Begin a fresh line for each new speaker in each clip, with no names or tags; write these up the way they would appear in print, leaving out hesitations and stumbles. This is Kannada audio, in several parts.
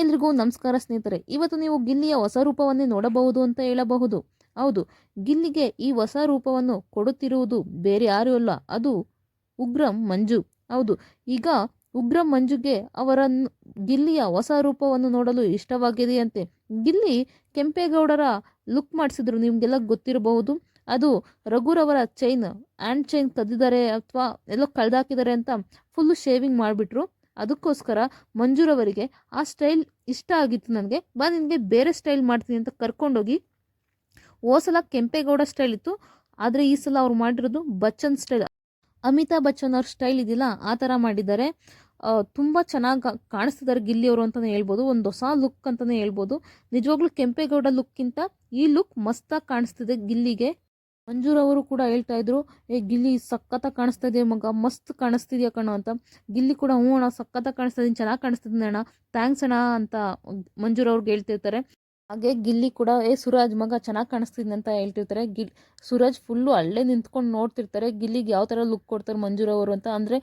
ಎಲ್ರಿಗೂ ನಮಸ್ಕಾರ ಸ್ನೇಹಿತರೆ. ಇವತ್ತು ನೀವು ಗಿಲ್ಲಿಯ ಹೊಸ ರೂಪವನ್ನೇ ನೋಡಬಹುದು ಅಂತ ಹೇಳಬಹುದು. ಹೌದು, ಗಿಲ್ಲಿಗೆ ಈ ಹೊಸ ರೂಪವನ್ನು ಕೊಡುತ್ತಿರುವುದು ಬೇರೆ ಯಾರೂ ಅಲ್ಲ, ಅದು ಉಗ್ರಂ ಮಂಜು. ಹೌದು, ಈಗ ಉಗ್ರಂ ಮಂಜುಗೆ ಗಿಲ್ಲಿಯ ಹೊಸ ರೂಪವನ್ನು ನೋಡಲು ಇಷ್ಟವಾಗಿದೆಯಂತೆ. ಗಿಲ್ಲಿ ಕೆಂಪೇಗೌಡರ ಲುಕ್ ಮಾಡಿಸಿದ್ರು, ನಿಮಗೆಲ್ಲ ಗೊತ್ತಿರಬಹುದು. ಅದು ರಘುರವರ ಹ್ಯಾಂಡ್ ಚೈನ್ ಕದ್ದಿದ್ದಾರೆ ಅಥವಾ ಎಲ್ಲೋ ಕಳೆದಾಕಿದ್ದಾರೆ ಅಂತ ಫುಲ್ಲು ಶೇವಿಂಗ್ ಮಾಡಿಬಿಟ್ರು. ಅದಕ್ಕೋಸ್ಕರ ಮಂಜುರವರಿಗೆ ಆ ಸ್ಟೈಲ್ ಇಷ್ಟ ಆಗಿತ್ತು. ನನಗೆ ನಿನಗೆ ಬೇರೆ ಸ್ಟೈಲ್ ಮಾಡ್ತೀನಿ ಅಂತ ಕರ್ಕೊಂಡೋಗಿ, ಸಲ ಕೆಂಪೇಗೌಡ ಸ್ಟೈಲ್ ಇತ್ತು, ಆದರೆ ಈ ಸಲ ಅವ್ರು ಮಾಡಿರೋದು ಬಚ್ಚನ್ ಸ್ಟೈಲ್, ಅಮಿತಾಬ್ ಬಚ್ಚನ್ ಅವ್ರ ಸ್ಟೈಲ್ ಇದೆಯಲ್ಲ ಆ ಥರ ಮಾಡಿದ್ದಾರೆ. ತುಂಬ ಚೆನ್ನಾಗಿ ಕಾಣಿಸ್ತಿದ್ದಾರೆ ಗಿಲ್ಲಿಯವರು ಅಂತಲೇ ಹೇಳ್ಬೋದು. ಒಂದು ಹೊಸ ಲುಕ್ ಅಂತಲೇ ಹೇಳ್ಬೋದು. ನಿಜವಾಗ್ಲೂ ಕೆಂಪೇಗೌಡ ಲುಕ್ಕಿಂತ ಈ ಲುಕ್ ಮಸ್ತಾಗಿ ಕಾಣಿಸ್ತಿದೆ ಗಿಲ್ಲಿಗೆ. ಮಂಜೂರವರು ಕೂಡ ಹೇಳ್ತಾ ಇದ್ರು, ಗಿಲ್ಲಿ ಸಖತ್ತಾಗಿ ಕಾಣಿಸ್ತಾ ಇದೆಯಾ ಮಗ, ಮಸ್ತ್ ಕಾಣಿಸ್ತಿದ್ಯಾ ಕಣೋ ಅಂತ. ಗಿಲ್ಲಿ ಕೂಡ ಹ್ಞೂ ಅಣ್ಣ ಸಖತ್ತಾಗಿ ಕಾಣಿಸ್ತಾ ಇದೀನಿ, ಚೆನ್ನಾಗಿ ಕಾಣಿಸ್ತಿದ್ದೀನಿ ಅಣ್ಣ, ಥ್ಯಾಂಕ್ಸ್ ಅಣ್ಣ ಅಂತ ಮಂಜೂರವ್ರಿಗೆ ಹೇಳ್ತಿರ್ತಾರೆ. ಹಾಗೆ ಗಿಲ್ಲಿ ಕೂಡ ಸುರಾಜ್ ಮಗ ಚೆನ್ನಾಗಿ ಕಾಣಿಸ್ತಿದ್ದೀನಿ ಅಂತ ಹೇಳ್ತಿರ್ತಾರೆ. ಸುರಾಜ್ ಫುಲ್ಲು ಅಲ್ಲೇ ನಿಂತ್ಕೊಂಡು ನೋಡ್ತಿರ್ತಾರೆ ಗಿಲ್ಲಿಗೆ ಯಾವ ಥರ ಲುಕ್ ಕೊಡ್ತಾರೆ ಮಂಜೂರವರು ಅಂತ. ಅಂದರೆ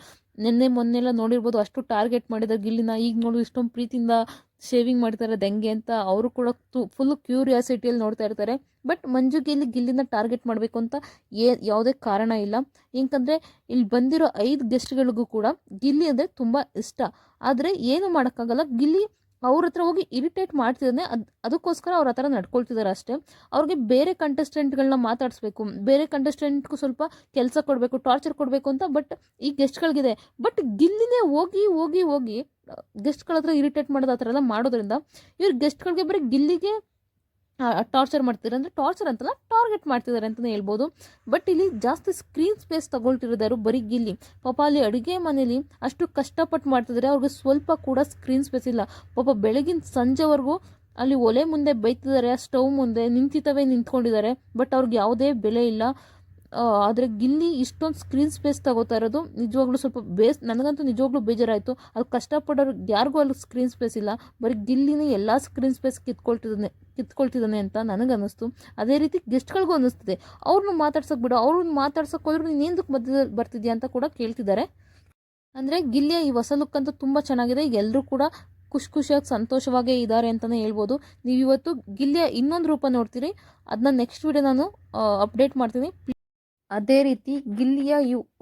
ಮೊನ್ನೆಲ್ಲ ನೋಡಿರ್ಬೋದು, ಅಷ್ಟು ಟಾರ್ಗೆಟ್ ಮಾಡಿದ್ದಾರೆ ಗಿಲ್ಲಿನ. ಈಗ ನೋಡು ಇಷ್ಟೊಂದು ಪ್ರೀತಿಯಿಂದ ಶೇವಿಂಗ್ ಮಾಡ್ತಾರೆ ಹೆಂಗೆ ಅಂತ ಅವರು ಕೂಡ ಫುಲ್ಲು ಕ್ಯೂರಿಯಾಸಿಟಿಯಲ್ಲಿ ನೋಡ್ತಾ ಇರ್ತಾರೆ. ಬಟ್ ಮಂಜುಗೆ ಗಿಲ್ಲಿನ ಟಾರ್ಗೆಟ್ ಮಾಡಬೇಕು ಅಂತ ಯಾವುದೇ ಕಾರಣ ಇಲ್ಲ. ಯಾಕಂದರೆ ಇಲ್ಲಿ ಬಂದಿರೋ 5 ಗೆಸ್ಟ್ಗಳಿಗೂ ಕೂಡ ಗಿಲ್ಲಿ ಅಂದರೆ ತುಂಬ ಇಷ್ಟ. ಆದರೆ ಏನು ಮಾಡೋಕ್ಕಾಗಲ್ಲ, ಗಿಲ್ಲಿ ಅವ್ರ ಹತ್ರ ಹೋಗಿ ಇರಿಟೇಟ್ ಮಾಡ್ತಿದ್ದಾನೆ. ಅದಕ್ಕೋಸ್ಕರ ಅವ್ರ ಹತ್ರ ನಡ್ಕೊಳ್ತಿದ್ದಾರೆ ಅಷ್ಟೇ. ಅವ್ರಿಗೆ ಬೇರೆ ಕಂಟೆಸ್ಟೆಂಟ್ಗಳನ್ನ ಮಾತಾಡಿಸ್ಬೇಕು, ಬೇರೆ ಕಂಟೆಸ್ಟೆಂಟ್ಗೂ ಸ್ವಲ್ಪ ಕೆಲಸ ಕೊಡಬೇಕು, ಟಾರ್ಚರ್ ಕೊಡಬೇಕು ಅಂತ ಬಟ್ ಈ ಗೆಸ್ಟ್ಗಳಿಗಿದೆ. ಬಟ್ ಗಿಲ್ಲಿನೇ ಹೋಗಿ ಹೋಗಿ ಹೋಗಿ ಗೆಸ್ಟ್ಗಳ ಹತ್ರ ಇರಿಟೇಟ್ ಮಾಡೋದು ಆ ಥರ ಎಲ್ಲ ಮಾಡೋದ್ರಿಂದ ಇವ್ರು ಗೆಸ್ಟ್ಗಳಿಗೆ ಬರೀ ಗಿಲ್ಲಿಗೆ ಟಾರ್ಚರ್ ಮಾಡ್ತಿದ್ದಾರೆ. ಅಂದರೆ ಟಾರ್ಚರ್ ಅಂತಲ್ಲ, ಟಾರ್ಗೆಟ್ ಮಾಡ್ತಿದ್ದಾರೆ ಅಂತಲೇ ಹೇಳ್ಬೋದು. ಬಟ್ ಇಲ್ಲಿ ಜಾಸ್ತಿ ಸ್ಕ್ರೀನ್ ಸ್ಪೇಸ್ ತಗೊಳ್ತಿರೋದಾರು ಬರೀ ಗಿಲ್ಲಿ. ಪಾಪ ಅಲ್ಲಿ ಅಡುಗೆ ಮನೇಲಿ ಅಷ್ಟು ಕಷ್ಟಪಟ್ಟು ಮಾಡ್ತಿದ್ದಾರೆ, ಅವ್ರಿಗೆ ಸ್ವಲ್ಪ ಕೂಡ ಸ್ಕ್ರೀನ್ ಸ್ಪೇಸ್ ಇಲ್ಲ. ಪಾಪ ಬೆಳಗಿನ ಸಂಜೆವರೆಗೂ ಅಲ್ಲಿ ಒಲೆ ಮುಂದೆ ಬೈತಿದ್ದಾರೆ, ಸ್ಟವ್ ಮುಂದೆ ನಿಂತ್ಕೊಂಡಿದ್ದಾರೆ. ಬಟ್ ಅವ್ರಿಗೆ ಯಾವುದೇ ಬೆಲೆ ಇಲ್ಲ. ಆದರೆ ಗಿಲ್ಲಿ ಇಷ್ಟೊಂದು ಸ್ಕ್ರೀನ್ ಸ್ಪೇಸ್ ತಗೋತಾ ಇರೋದು ನಿಜವಾಗ್ಲೂ ಸ್ವಲ್ಪ ನನಗಂತೂ ನಿಜವಾಗ್ಲೂ ಬೇಜಾರಾಯಿತು. ಅದು ಕಷ್ಟಪಡೋರು ಯಾರಿಗೂ ಅಲ್ಲಿ ಸ್ಕ್ರೀನ್ ಸ್ಪೇಸ್ ಇಲ್ಲ, ಬರೀ ಗಿಲ್ಲಿನೇ ಎಲ್ಲ ಸ್ಕ್ರೀನ್ ಸ್ಪೇಸ್ ಕಿತ್ಕೊಳ್ತಿದ್ದಾನೆ ಅಂತ ನನಗನ್ನಿಸ್ತು. ಅದೇ ರೀತಿ ಗೆಸ್ಟ್ಗಳಿಗೂ ಅನ್ನಿಸ್ತಿದೆ. ಅವ್ರನ್ನ ಮಾತಾಡ್ಸೋಕೆ ಬಿಡು, ಅವ್ರನ್ನ ಮಾತಾಡ್ಸೋಕೆ ಹೋದ್ರು ನೀನು ಏನಕ್ಕೆ ಬರ್ತಿದ್ಯಾ ಅಂತ ಕೂಡ ಕೇಳ್ತಿದ್ದಾರೆ. ಅಂದರೆ ಗಿಲ್ಲಿಯ ಈ ಹೊಸ ಲುಕ್ ಅಂತೂ ತುಂಬ ಚೆನ್ನಾಗಿದೆ. ಎಲ್ಲರೂ ಕೂಡ ಖುಷಿಯಾಗಿ ಸಂತೋಷವಾಗೇ ಇದ್ದಾರೆ ಅಂತಲೇ ಹೇಳ್ಬೋದು. ನೀವು ಇವತ್ತು ಗಿಲ್ಲಿಯ ಇನ್ನೊಂದು ರೂಪ ನೋಡ್ತೀರಿ, ಅದನ್ನ ನೆಕ್ಸ್ಟ್ ವಿಡಿಯೋ ನಾನು ಅಪ್ಡೇಟ್ ಮಾಡ್ತೀನಿ. ಅದೇ ರೀತಿ ಗಿಲ್ಲಿಯ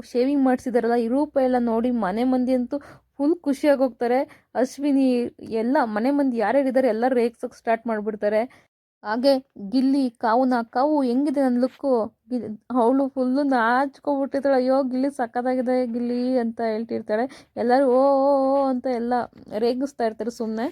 ಶೇವಿಂಗ್ ಮಾಡಿಸಿದಾರಲ್ಲ ಈ ರೂಪ ಎಲ್ಲ ನೋಡಿ ಮನೆ ಮಂದಿ ಅಂತೂ ಫುಲ್ ಖುಷಿಯಾಗಿ ಹೋಗ್ತಾರೆ. ಅಶ್ವಿನಿ ಎಲ್ಲ ಮನೆ ಮಂದಿ ಯಾರ್ಯಾರಿದ್ದಾರೆ ಎಲ್ಲರೂ ರೇಗ್ಸೋಕೆ ಸ್ಟಾರ್ಟ್ ಮಾಡಿಬಿಡ್ತಾರೆ. ಹಾಗೆ ಗಿಲ್ಲಿ ಕಾವು ಹೆಂಗಿದೆ ನನ್ನ ಲುಕ್ಕು, ಅವಳು ಫುಲ್ಲು ನಾಚ್ಕೊಬಿಟ್ಟಿರ್ತಾಳೆ. ಅಯ್ಯೋ ಗಿಲ್ಲಿ ಸಕ್ಕತ್ತಾಗಿದೆ ಗಿಲ್ಲಿ ಅಂತ ಹೇಳ್ತಿರ್ತಾಳೆ. ಎಲ್ಲರೂ ಓ ಅಂತ ಎಲ್ಲ ರೇಗಿಸ್ತಾ ಇರ್ತಾರೆ ಸುಮ್ಮನೆ.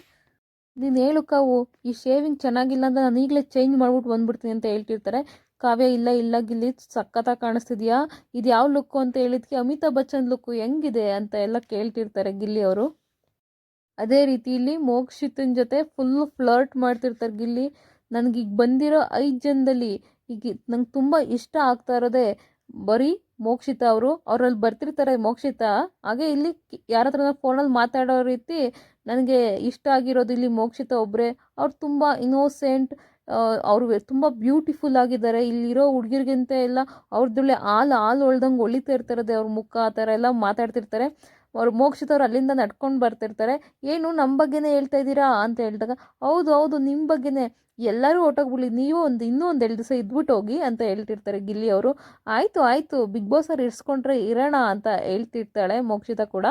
ನೀನು ಹೇಳು ಕಾವು, ಈ ಶೇವಿಂಗ್ ಚೆನ್ನಾಗಿಲ್ಲ ಅಂತ ನಾನು ಈಗಲೇ ಚೇಂಜ್ ಮಾಡ್ಬಿಟ್ಟು ಬಂದ್ಬಿಡ್ತೀನಿ ಅಂತ ಹೇಳ್ತಿರ್ತಾರೆ. ಕಾವ್ಯ ಇಲ್ಲ ಗಿಲ್ಲಿ ಸಖತ್ತಾಗಿ ಕಾಣಿಸ್ತಿದ್ಯಾ, ಇದು ಯಾವ ಲುಕ್ಕು ಅಂತ ಹೇಳಿದ್ಕೆ ಅಮಿತಾಬ್ ಬಚ್ಚನ್ ಲುಕ್ಕು ಹೆಂಗಿದೆ ಅಂತ ಎಲ್ಲ ಕೇಳ್ತಿರ್ತಾರೆ ಗಿಲ್ಲಿ ಅವರು. ಅದೇ ರೀತಿ ಇಲ್ಲಿ ಮೋಕ್ಷಿತನ ಜೊತೆ ಫುಲ್ಲು ಫ್ಲರ್ಟ್ ಮಾಡ್ತಿರ್ತಾರೆ ಗಿಲ್ಲಿ. ನನಗೀಗ ಬಂದಿರೋ 5 ಜನದಲ್ಲಿ ಈಗ ನಂಗೆ ತುಂಬ ಇಷ್ಟ ಆಗ್ತಾ ಇರೋದೇ ಬರೀ ಮೋಕ್ಷಿತ ಅವರು. ಅವರಲ್ಲಿ ಬರ್ತಿರ್ತಾರೆ ಮೋಕ್ಷಿತ. ಹಾಗೆ ಇಲ್ಲಿ ಯಾರ ಹತ್ರ ಫೋನಲ್ಲಿ ಮಾತಾಡೋ ರೀತಿ ನನಗೆ ಇಷ್ಟ ಆಗಿರೋದು ಇಲ್ಲಿ ಮೋಕ್ಷಿತ ಒಬ್ಬರೇ. ಅವ್ರು ತುಂಬ ಇನ್ನೋಸೆಂಟ್, ಅವರು ತುಂಬ ಬ್ಯೂಟಿಫುಲ್ ಆಗಿದ್ದಾರೆ. ಇಲ್ಲಿರೋ ಹುಡುಗಿರಿಗಿಂತ ಎಲ್ಲ ಅವ್ರದ್ದುಳ್ಳೆ ಹಾಲು ಹೊಳ್ದಂಗೆ ಹೊಳಿತಾ ಇರ್ತಾರದೆ ಅವ್ರ ಮುಖ, ಆ ಥರ ಎಲ್ಲ ಮಾತಾಡ್ತಿರ್ತಾರೆ. ಅವ್ರು ಮೋಕ್ಷಿತ ಅವ್ರು ಅಲ್ಲಿಂದ ನಡ್ಕೊಂಡು ಬರ್ತಿರ್ತಾರೆ. ಏನು ನಮ್ಮ ಬಗ್ಗೆನೇ ಹೇಳ್ತಾ ಇದ್ದೀರಾ ಅಂತ ಹೇಳಿದಾಗ, ಹೌದು ನಿಮ್ಮ ಬಗ್ಗೆನೇ, ಎಲ್ಲರೂ ಹೊಟ್ಟೋಗ್ಬಿಡ್ಲಿ, ನೀವು ಇನ್ನೂ 2 ದಿವಸ ಇದ್ಬಿಟ್ಟು ಹೋಗಿ ಅಂತ ಹೇಳ್ತಿರ್ತಾರೆ ಗಿಲ್ಲಿ ಅವರು. ಆಯಿತು ಬಿಗ್ ಬಾಸ್ ಅವ್ರು ಇರಿಸ್ಕೊಂಡ್ರೆ ಇರೋಣ ಅಂತ ಹೇಳ್ತಿರ್ತಾಳೆ ಮೋಕ್ಷಿತ ಕೂಡ.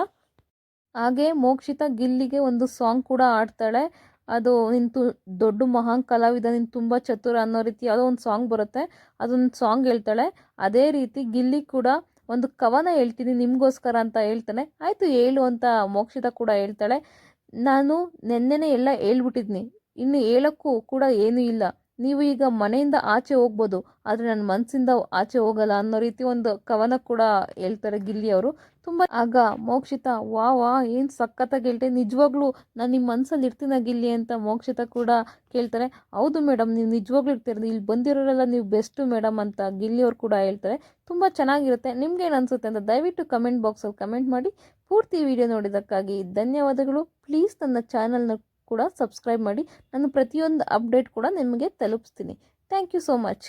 ಹಾಗೆ ಮೋಕ್ಷಿತ ಗಿಲ್ಲಿಗೆ ಒಂದು ಸಾಂಗ್ ಕೂಡ ಆಡ್ತಾಳೆ. ಅದು ನಿಂತು ದೊಡ್ಡ ಮಹಾನ್ ಕಲಾವಿದ, ನೀನು ತುಂಬ ಚತುರ ಅನ್ನೋ ರೀತಿ ಯಾವುದೋ ಒಂದು ಸಾಂಗ್ ಬರುತ್ತೆ, ಅದೊಂದು ಸಾಂಗ್ ಹೇಳ್ತಾಳೆ. ಅದೇ ರೀತಿ ಗಿಲ್ಲಿ ಕೂಡ ಒಂದು ಕವನ ಹೇಳ್ತೀನಿ ನಿಮಗೋಸ್ಕರ ಅಂತ ಹೇಳ್ತಾನೆ. ಆಯಿತು ಹೇಳು ಅಂತ ಮೋಕ್ಷಿತ ಕೂಡ ಹೇಳ್ತಾಳೆ. ನಾನು ನೆನ್ನೆನೇ ಎಲ್ಲ ಹೇಳ್ಬಿಟ್ಟಿದ್ನಿ, ಇನ್ನು ಹೇಳೋಕ್ಕೂ ಕೂಡ ಏನೂ ಇಲ್ಲ, ನೀವು ಈಗ ಮನೆಯಿಂದ ಆಚೆ ಹೋಗ್ಬೋದು, ಆದರೆ ನನ್ನ ಮನಸ್ಸಿಂದ ಆಚೆ ಹೋಗಲ್ಲ ಅನ್ನೋ ರೀತಿ ಒಂದು ಕವನ ಕೂಡ ಹೇಳ್ತಾರೆ ಗಿಲ್ಲಿ ಅವರು. ತುಂಬ ಆಗ ಮೋಕ್ಷಿತ ವಾ ಏನು ಸಖತ್ತಾಗಿ ಹೇಳ್ತೇನೆ, ನಿಜವಾಗ್ಲೂ ನಾನು ನಿಮ್ಮ ಮನಸ್ಸಲ್ಲಿ ಇರ್ತೀನ ಗಿಲ್ಲಿ ಅಂತ ಮೋಕ್ಷಿತ ಕೂಡ ಕೇಳ್ತಾರೆ. ಹೌದು ಮೇಡಮ್, ನೀವು ನಿಜವಾಗ್ಲೂ ಇರ್ತೀರ, ಇಲ್ಲಿ ಬಂದಿರೋರೆಲ್ಲ ನೀವು ಬೆಸ್ಟು ಮೇಡಮ್ ಅಂತ ಗಿಲ್ಲಿ ಅವ್ರು ಕೂಡ ಹೇಳ್ತಾರೆ. ತುಂಬ ಚೆನ್ನಾಗಿರುತ್ತೆ. ನಿಮ್ಗೇನು ಅನಿಸುತ್ತೆ ಅಂತ ದಯವಿಟ್ಟು ಕಮೆಂಟ್ ಬಾಕ್ಸಲ್ಲಿ ಕಮೆಂಟ್ ಮಾಡಿ. ಪೂರ್ತಿ ವಿಡಿಯೋ ನೋಡಿದ್ದಕ್ಕಾಗಿ ಧನ್ಯವಾದಗಳು. ಪ್ಲೀಸ್ ನನ್ನ ಚಾನಲ್ನ ಕೂಡ ಸಬ್ಸ್ಕ್ರೈಬ್ ಮಾಡಿ. ನಾನು ಪ್ರತಿಯೊಂದು ಅಪ್ಡೇಟ್ ಕೂಡ ನಿಮಗೆ ತಲುಪಿಸ್ತೀನಿ. Thank you so much.